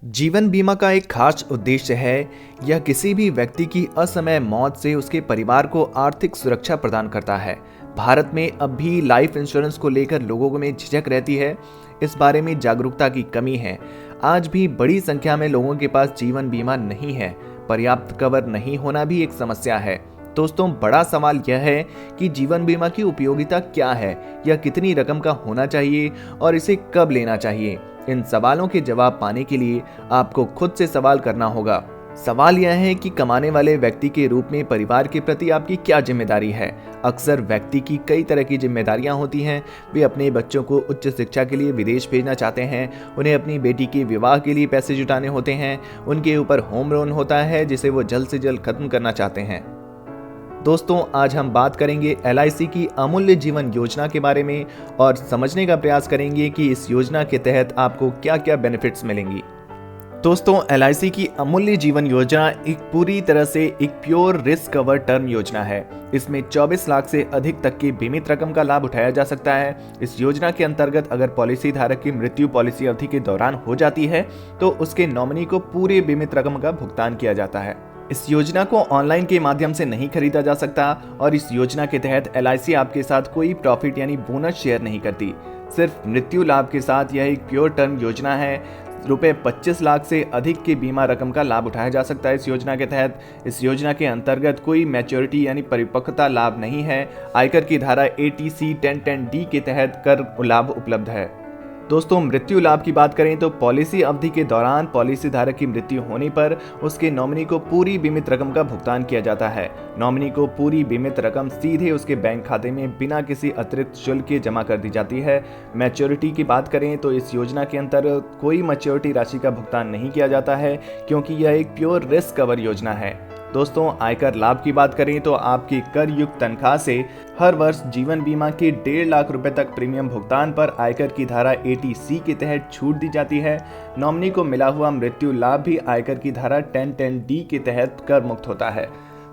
जीवन बीमा का एक खास उद्देश्य है यह किसी भी व्यक्ति की असमय मौत से उसके परिवार को आर्थिक सुरक्षा प्रदान करता है। भारत में अब भी लाइफ इंश्योरेंस को लेकर लोगों में झिझक रहती है। इस बारे में जागरूकता की कमी है। आज भी बड़ी संख्या में लोगों के पास जीवन बीमा नहीं है। पर्याप्त कवर नहीं होना भी एक समस्या है। दोस्तों, बड़ा सवाल यह है कि जीवन बीमा की उपयोगिता क्या है, यह कितनी रकम का होना चाहिए और इसे कब लेना चाहिए। इन सवालों के जवाब पाने के लिए आपको खुद से सवाल करना होगा। सवाल यह है कि कमाने वाले व्यक्ति के रूप में परिवार के प्रति आपकी क्या जिम्मेदारी है। अक्सर व्यक्ति की कई तरह की जिम्मेदारियां होती हैं। वे अपने बच्चों को उच्च शिक्षा के लिए विदेश भेजना चाहते हैं, उन्हें अपनी बेटी के विवाह के लिए पैसे जुटाने होते हैं, उनके ऊपर होम लोन होता है जिसे वो जल्द से जल्द खत्म करना चाहते हैं। दोस्तों, आज हम बात करेंगे LIC की अमूल्य जीवन योजना के बारे में और समझने का प्रयास करेंगे कि इस योजना के तहत आपको क्या क्या बेनिफिट्स मिलेंगी। दोस्तों, LIC की अमूल्य जीवन योजना एक पूरी तरह से एक प्योर रिस्क कवर टर्म योजना है। इसमें 24 लाख से अधिक तक की बीमित रकम का लाभ उठाया जा सकता है। इस योजना के अंतर्गत अगर पॉलिसी धारक की मृत्यु पॉलिसी अवधि के दौरान हो जाती है तो उसके नॉमिनी को पूरे बीमित रकम का भुगतान किया जाता है। इस योजना को ऑनलाइन के माध्यम से नहीं खरीदा जा सकता और इस योजना के तहत LIC आपके साथ कोई प्रॉफिट यानी बोनस शेयर नहीं करती। सिर्फ मृत्यु लाभ के साथ यह एक प्योर टर्म योजना है। रुपए 25 लाख से अधिक की बीमा रकम का लाभ उठाया जा सकता है इस योजना के तहत। इस योजना के अंतर्गत कोई मैच्योरिटी यानी परिपक्वता लाभ नहीं है। आयकर की धारा ATC 1010D के तहत कर लाभ उपलब्ध है। दोस्तों, मृत्यु लाभ की बात करें तो पॉलिसी अवधि के दौरान पॉलिसी धारक की मृत्यु होने पर उसके नॉमिनी को पूरी बीमित रकम का भुगतान किया जाता है। नॉमिनी को पूरी बीमित रकम सीधे उसके बैंक खाते में बिना किसी अतिरिक्त शुल्क के जमा कर दी जाती है। मैच्योरिटी की बात करें तो इस योजना के अंतर्गत कोई मैच्योरिटी राशि का भुगतान नहीं किया जाता है क्योंकि यह एक प्योर रिस्क कवर योजना है। दोस्तों, आयकर लाभ की बात करें तो आपकी कर युक्त तनख्वाह से हर वर्ष जीवन बीमा के 1.5 लाख रुपए तक प्रीमियम भुगतान पर आयकर की धारा ATC के तहत छूट दी जाती है। नॉमिनी को मिला हुआ मृत्यु लाभ भी आयकर की धारा 1010D के तहत कर मुक्त होता है।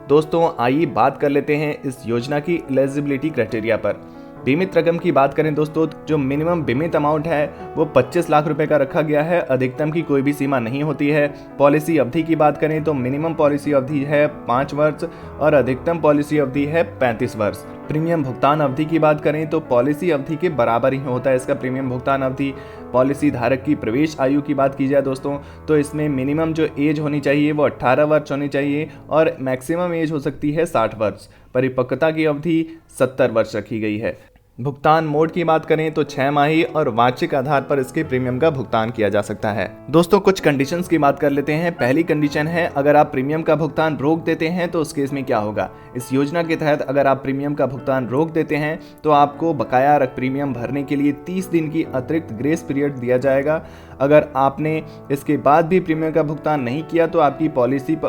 दोस्तों, आइए बात कर लेते हैं इस योजना की एलिजिबिलिटी क्राइटेरिया पर। बीमित रकम की बात करें दोस्तों, जो मिनिमम बीमित अमाउंट है वो 25 लाख रुपए का रखा गया है। अधिकतम की कोई भी सीमा नहीं होती है। पॉलिसी अवधि की बात करें तो मिनिमम पॉलिसी अवधि है 5 वर्ष और अधिकतम पॉलिसी अवधि है 35 वर्ष। प्रीमियम भुगतान अवधि की बात करें तो पॉलिसी अवधि के बराबर ही होता है इसका प्रीमियम भुगतान अवधि। पॉलिसी धारक की प्रवेश आयु की बात की जाए दोस्तों, तो इसमें मिनिमम जो एज होनी चाहिए वो 18 वर्ष होनी चाहिए और मैक्सिमम एज हो सकती है 60 वर्ष। परिपक्वता की अवधि 70 वर्ष रखी गई है। भुगतान मोड की बात करें तो 6 माही और वार्षिक आधार पर इसके प्रीमियम का भुगतान किया जा सकता है। दोस्तों, कुछ कंडीशंस की बात कर लेते हैं। पहली कंडीशन है, अगर आप प्रीमियम का भुगतान रोक देते हैं तो उस केस में क्या होगा। इस योजना के तहत अगर आप प्रीमियम का भुगतान रोक देते हैं तो आपको बकाया प्रीमियम भरने के लिए 30 दिन की अतिरिक्त ग्रेस पीरियड दिया जाएगा। अगर आपने इसके बाद भी प्रीमियम का भुगतान नहीं किया तो आपकी पॉलिसी पर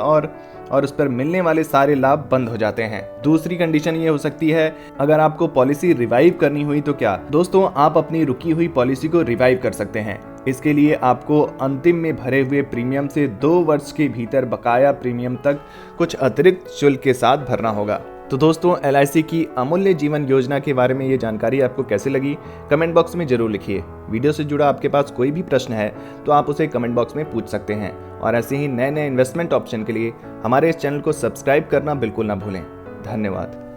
और उस पर मिलने वाले सारे लाभ बंद हो जाते हैं। दूसरी कंडीशन ये हो सकती है, अगर आपको पॉलिसी रिवाइव करनी हुई तो क्या। दोस्तों, आप अपनी रुकी हुई पॉलिसी को रिवाइव कर सकते हैं। इसके लिए आपको अंतिम में भरे हुए प्रीमियम से 2 वर्ष के भीतर बकाया प्रीमियम तक कुछ अतिरिक्त शुल्क के साथ भरना होगा। तो दोस्तों, LIC की अमूल्य जीवन योजना के बारे में ये जानकारी आपको कैसे लगी, कमेंट बॉक्स में जरूर लिखिए। वीडियो से जुड़ा आपके पास कोई भी प्रश्न है तो आप उसे कमेंट बॉक्स में पूछ सकते हैं और ऐसे ही नए नए इन्वेस्टमेंट ऑप्शन के लिए हमारे इस चैनल को सब्सक्राइब करना बिल्कुल ना भूलें। धन्यवाद।